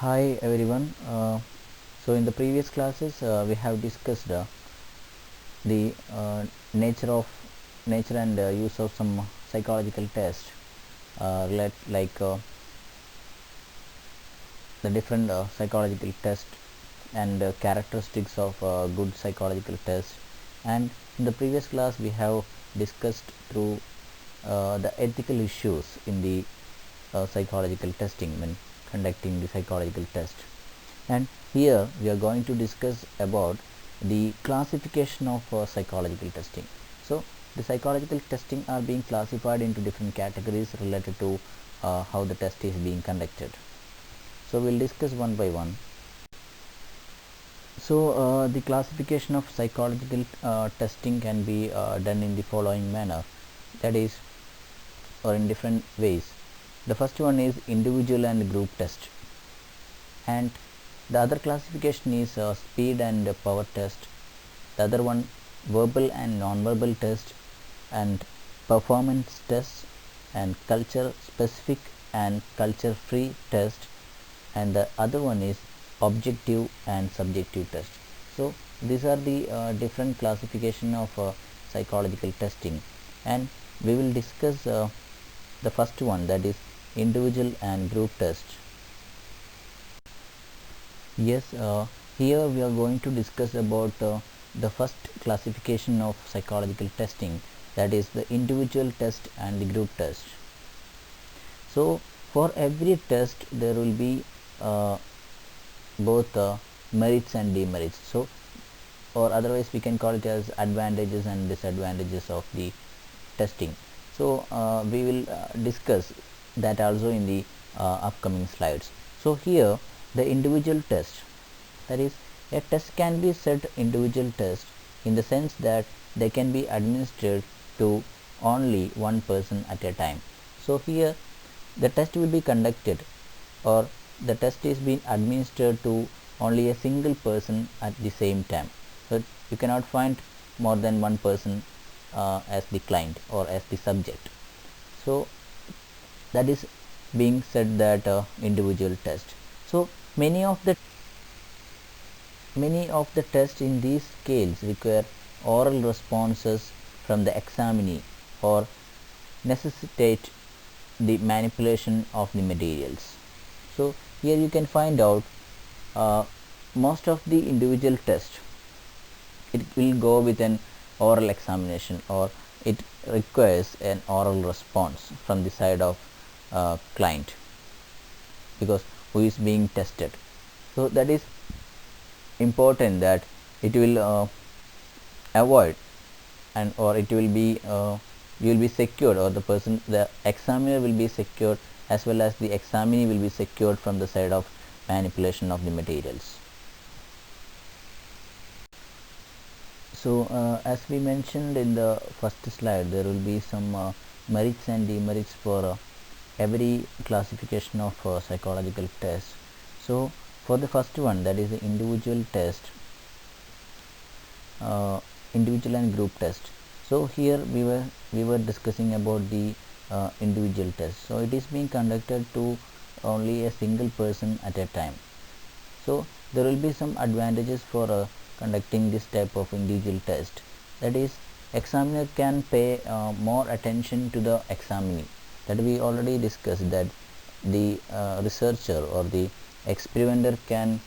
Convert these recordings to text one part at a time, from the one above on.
Hi everyone. So in the previous classes we have discussed the nature and use of some psychological tests, like the different psychological tests and characteristics of good psychological tests. And in the previous class we have discussed through the ethical issues in the psychological testing when conducting the psychological test. And here we are going to discuss about the classification of psychological testing. So the psychological testing are being classified into different categories related to how the test is being conducted. So we'll discuss one by one. So the classification of psychological testing can be done in the following manner, that is, or in different ways. The first one is individual and group test, and the other classification is speed and power test. The other one, verbal and non-verbal test, and performance test, and culture specific and culture free test, and the other one is objective and subjective test. So these are the different classification of psychological testing, and we will discuss the first one, that is individual and group test. Yes, here we are going to discuss about the first classification of psychological testing, that is the individual test and the group test. So for every test there will be both merits and demerits. So, or otherwise we can call it as advantages and disadvantages of the testing. So we will discuss that also in the upcoming slides. So here the individual test, that is, a test can be said individual test in the sense that they can be administered to only one person at a time. So here the test will be conducted, or the test is being administered to only a single person at the same time. So you cannot find more than one person as the client or as the subject. So that is being said that individual test. So many of the tests in these scales require oral responses from the examinee or necessitate the manipulation of the materials. So here you can find out most of the individual tests, it will go with an oral examination, or it requires an oral response from the side of client, because who is being tested. So that is important, that it will avoid, and or it will be you will be secured, or the examiner will be secured, as well as the examinee will be secured from the side of manipulation of the materials. So as we mentioned in the first slide, there will be some merits and demerits for every classification of psychological test. So for the first one, that is the individual test, individual and group test. So here we were discussing about the individual test. So it is being conducted to only a single person at a time. So there will be some advantages for conducting this type of individual test, that is, examiner can pay more attention to the examinee. That we already discussed, that the researcher or the experimenter can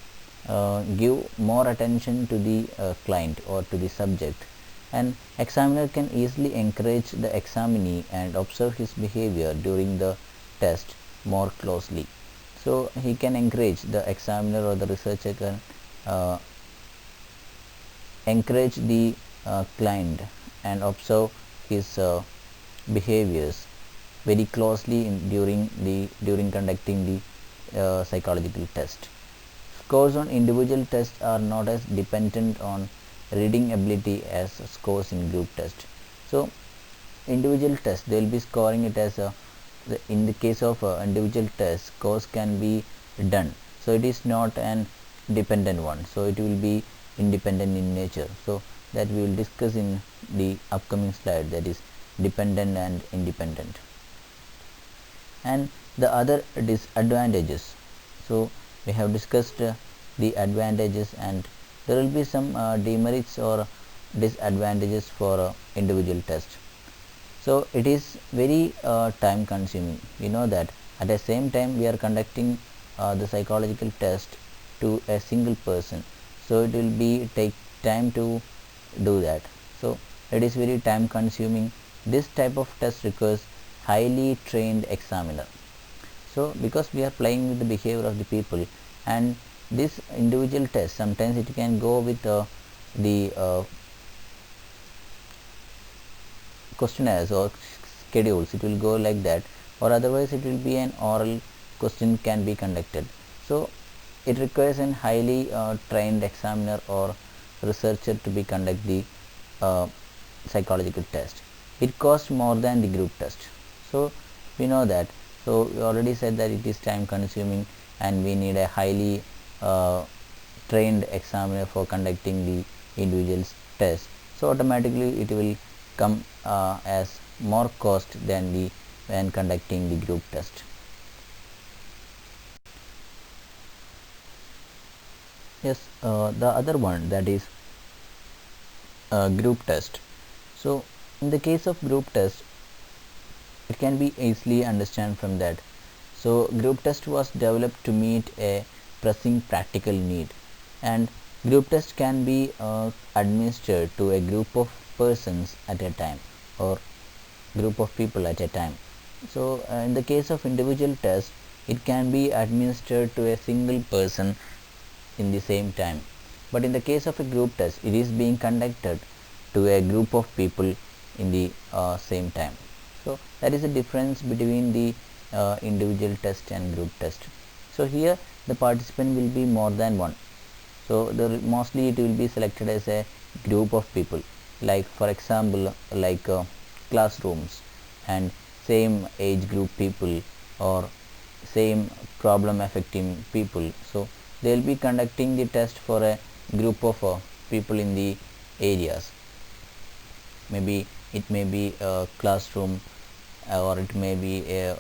give more attention to the client or to the subject, and examiner can easily encourage the examinee and observe his behavior during the test more closely. So he can encourage, the examiner or the researcher can encourage the client and observe his behaviors very closely during conducting the psychological test. Scores on individual tests are not as dependent on reading ability as scores in group test. So individual test, they will be scoring it as in the case of individual test, scores can be done, so it is not an dependent one, so it will be independent in nature. So that we will discuss in the upcoming slide, that is dependent and independent. And the other disadvantages, so we have discussed the advantages, and there will be some demerits or disadvantages for individual test. So it is very time consuming. We know that at the same time we are conducting the psychological test to a single person, so it will be take time to do that. So it is very time consuming. This type of test requires highly trained examiner. So because we are playing with the behavior of the people, and this individual test sometimes it can go with the questionnaires or schedules, it will go like that, or otherwise it will be an oral question can be conducted. So it requires an highly trained examiner or researcher to be conduct the psychological test. It costs more than the group test. So we know that. So we already said that it is time consuming, and we need a highly trained examiner for conducting the individual test. So automatically it will come as more cost than the when conducting the group test. Yes, the other one, that is group test. So in the case of group test, it can be easily understand from that. So group test was developed to meet a pressing practical need, and group test can be administered to a group of persons at a time, or group of people at a time. So in the case of individual test, it can be administered to a single person in the same time, but in the case of a group test, it is being conducted to a group of people in the same time. So that is the difference between the individual test and group test. So here the participant will be more than one. So mostly it will be selected as a group of people, like for example like classrooms and same age group people or same problem affecting people. So they will be conducting the test for a group of people in the areas. Maybe it may be a classroom, or it may be a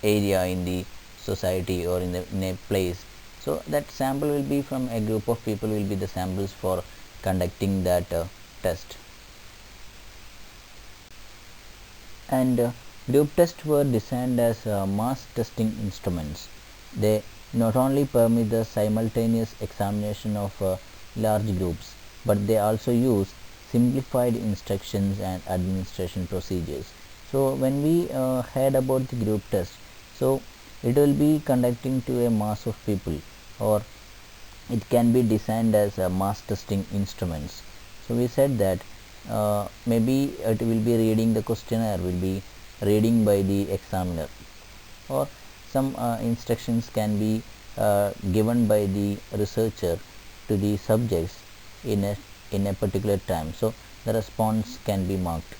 area in the society or in a place. So that sample will be from a group of people, will be the samples for conducting that test. And group tests were designed as mass testing instruments. They not only permit the simultaneous examination of large groups, but they also use simplified instructions and administration procedures. So when we heard about the group test, so it will be conducting to a mass of people, or it can be designed as a mass testing instruments. So we said that maybe it will be reading, the questionnaire will be reading by the examiner, or some instructions can be given by the researcher to the subjects in a particular time. So the response can be marked.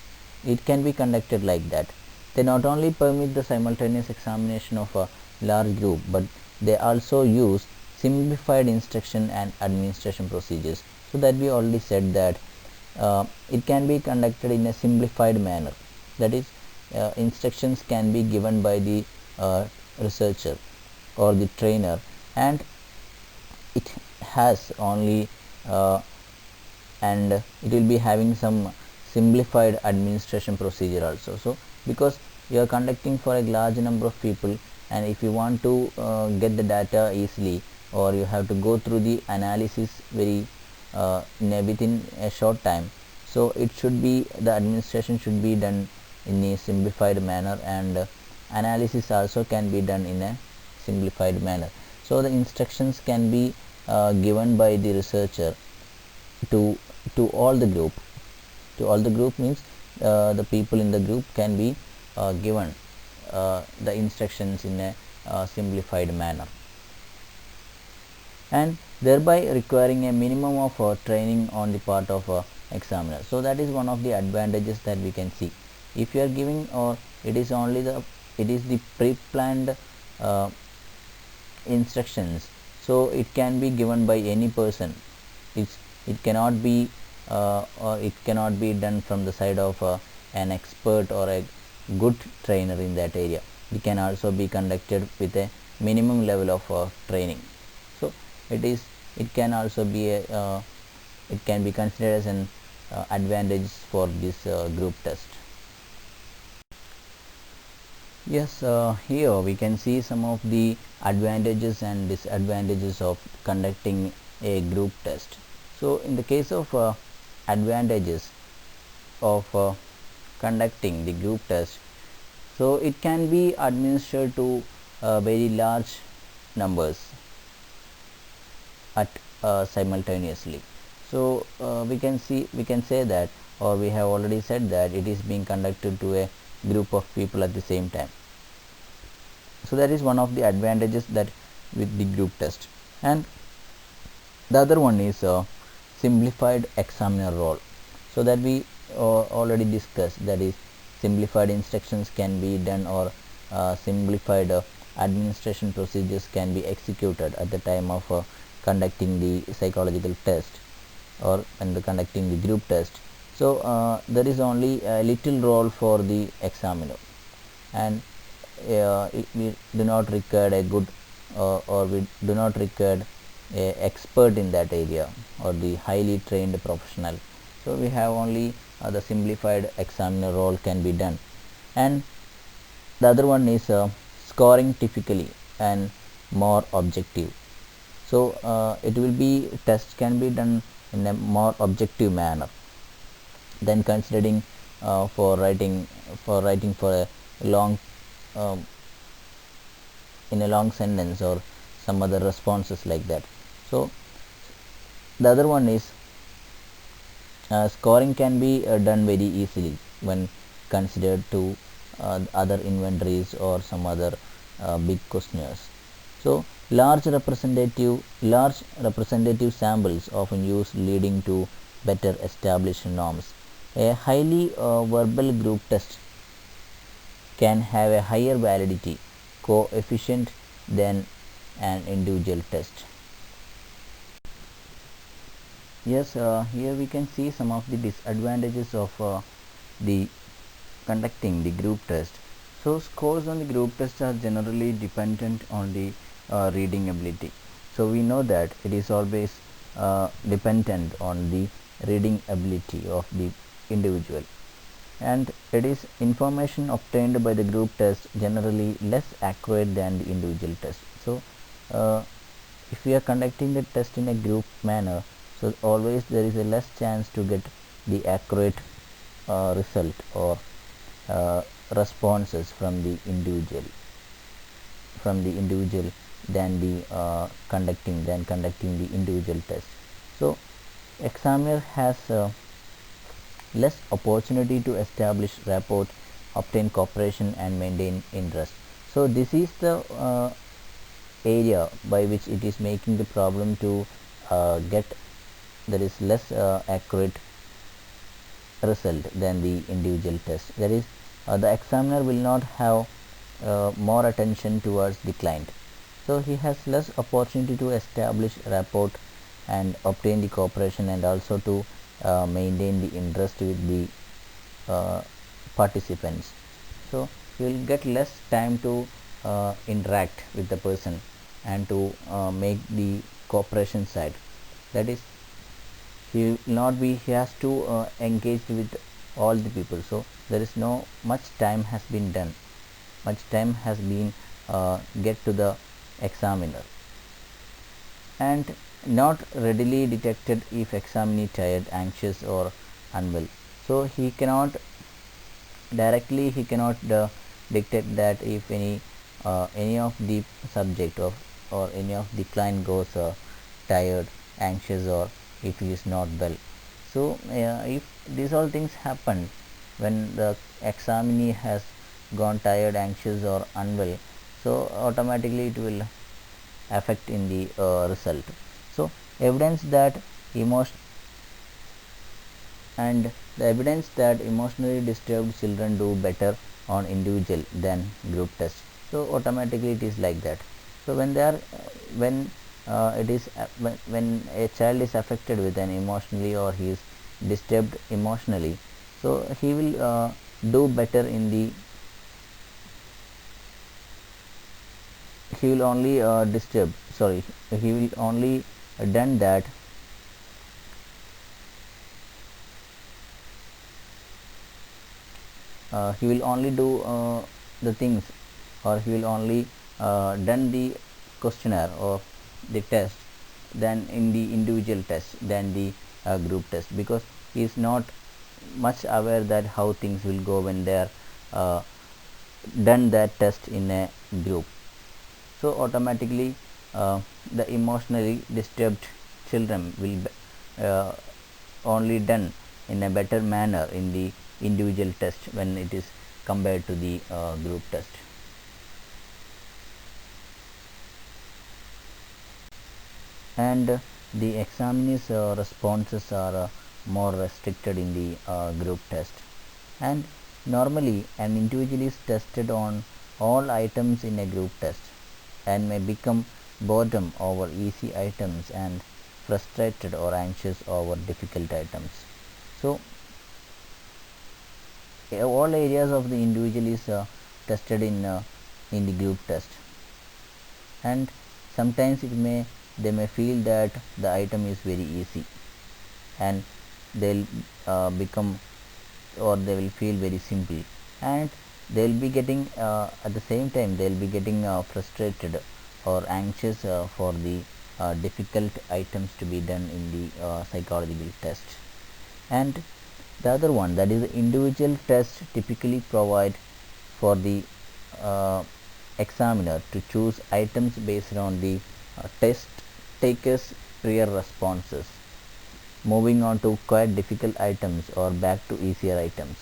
It can be conducted like that. They not only permit the simultaneous examination of a large group, but they also use simplified instruction and administration procedures. So that we already said that it can be conducted in a simplified manner. That is, instructions can be given by the researcher or the trainer, and it has only and it will be having some simplified administration procedure also. So because you are conducting for a large number of people, and if you want to get the data easily, or you have to go through the analysis very within a short time, so it should be, the administration should be done in a simplified manner, and analysis also can be done in a simplified manner. So the instructions can be given by the researcher to all the group. To all the group means the people in the group can be given the instructions in a simplified manner, and thereby requiring a minimum of training on the part of examiner. So that is one of the advantages that we can see. If you are giving, or it is only the pre-planned instructions, so it can be given by any person. It cannot be or it cannot be done from the side of an expert or a good trainer in that area. It can also be conducted with a minimum level of training. So it can also be it can be considered as an advantage for this group test. Yes, here we can see some of the advantages and disadvantages of conducting a group test. So in the case of advantages of conducting the group test, so it can be administered to very large numbers at simultaneously. So we can say that, or we have already said that it is being conducted to a group of people at the same time. So that is one of the advantages that with the group test. And the other one is simplified examiner role. So that we already discussed, that is simplified instructions can be done, or simplified administration procedures can be executed at the time of conducting the psychological test, or when the conducting the group test. So there is only a little role for the examiner, and we do not require a good or we do not require a expert in that area or the highly trained professional. So we have only the simplified examiner role can be done. And the other one is scoring typically and more objective. So it will be test can be done in a more objective manner than considering for writing for a long um, in a long sentence or some other responses like that. So the other one is scoring can be done very easily when considered to other inventories or some other big questionnaires. So large representative samples often used, leading to better established norms. A highly verbal group test can have a higher validity coefficient than an individual test. Yes, here we can see some of the disadvantages of the conducting the group test. So scores on the group test are generally dependent on the reading ability. So we know that it is always dependent on the reading ability of the individual, and it is information obtained by the group test generally less accurate than the individual test. So if we are conducting the test in a group manner, so always there is a less chance to get the accurate result or responses from the individual than the conducting the individual test. So examiner has less opportunity to establish rapport, obtain cooperation, and maintain interest. So this is the area by which it is making the problem to get there is less accurate result than the individual test. That is, the examiner will not have more attention towards the client. So he has less opportunity to establish rapport and obtain the cooperation, and also to maintain the interest with the participants. So he will get less time to interact with the person and to make the cooperation side. That is, he will not be he has to engage with all the people. So there is no much time has been done, much time has been get to the examiner, and not readily detected if examinee tired, anxious, or unwell. So he cannot directly detect that if any of the subject or any of the client goes tired, anxious, or if he is not well. So if these all things happen when the examinee has gone tired, anxious, or unwell, so automatically it will affect in the result. So evidence that emotion and the evidence that emotionally disturbed children do better on individual than group test. So automatically it is like that. So when they are when it is when a child is affected with an emotionally, or he is disturbed emotionally, so he will do better in the he will only disturb sorry he will only done that he will only do the things, or he will only done the questionnaire or the test than in the individual test than the group test, because he is not much aware that how things will go when they are uh, done that test in a group. So automatically the emotionally disturbed children will only done in a better manner in the individual test when it is compared to the group test. And the examinees responses are more restricted in the group test, and normally an individual is tested on all items in a group test and may become boredom over easy items and frustrated or anxious over difficult items. So all areas of the individual is tested in the group test, and sometimes they may feel that the item is very easy, and they'll become, or they will feel very simple, and they'll be getting at the same time they'll be getting frustrated or anxious for the difficult items to be done in the psychological test. And the other one, that is the individual test, typically provide for the uh, examiner to choose items based on the test taker's prior responses, moving on to quite difficult items or back to easier items.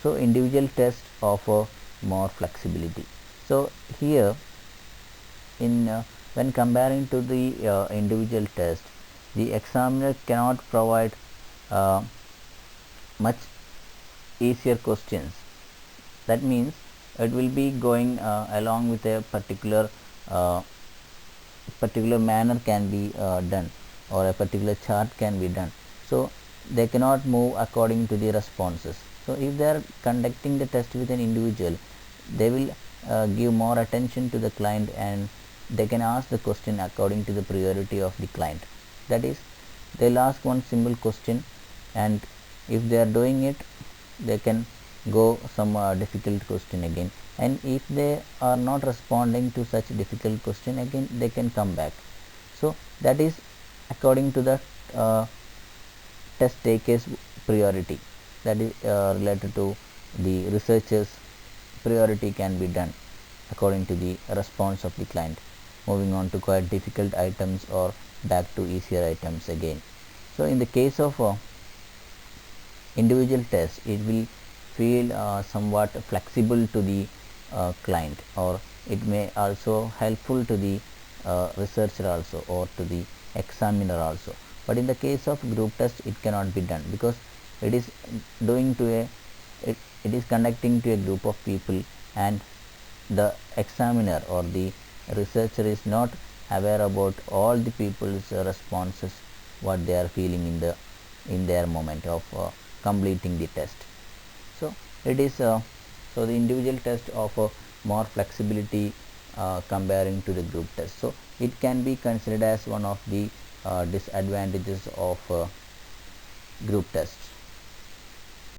So individual tests offer more flexibility. So here in when comparing to the individual test, the examiner cannot provide uh, much easier questions. That means it will be going along with a uh, particular manner can be done, or a particular chart can be done. So they cannot move according to the responses. So if they are conducting the test with an individual, they will give more attention to the client, and they can ask the question according to the priority of the client. That is, they'll ask one simple question, and if they are doing it, they can go some difficult question again, and if they are not responding to such difficult question again, they can come back. So that is according to the uh, test takers priority, that is related to the researchers priority can be done according to the response of the client, moving on to quite difficult items or back to easier items again. So in the case of individual test, it will feel somewhat flexible to the client, or it may also helpful to the researcher also, or to the examiner also. But in the case of group test, it cannot be done, because it is doing to a it is conducting to a group of people, and the examiner or the researcher is not aware about all the people's responses, what they are feeling in their moment of completing the test. So it is so the individual test offer more flexibility comparing to the group test. So it can be considered as one of the disadvantages of group test.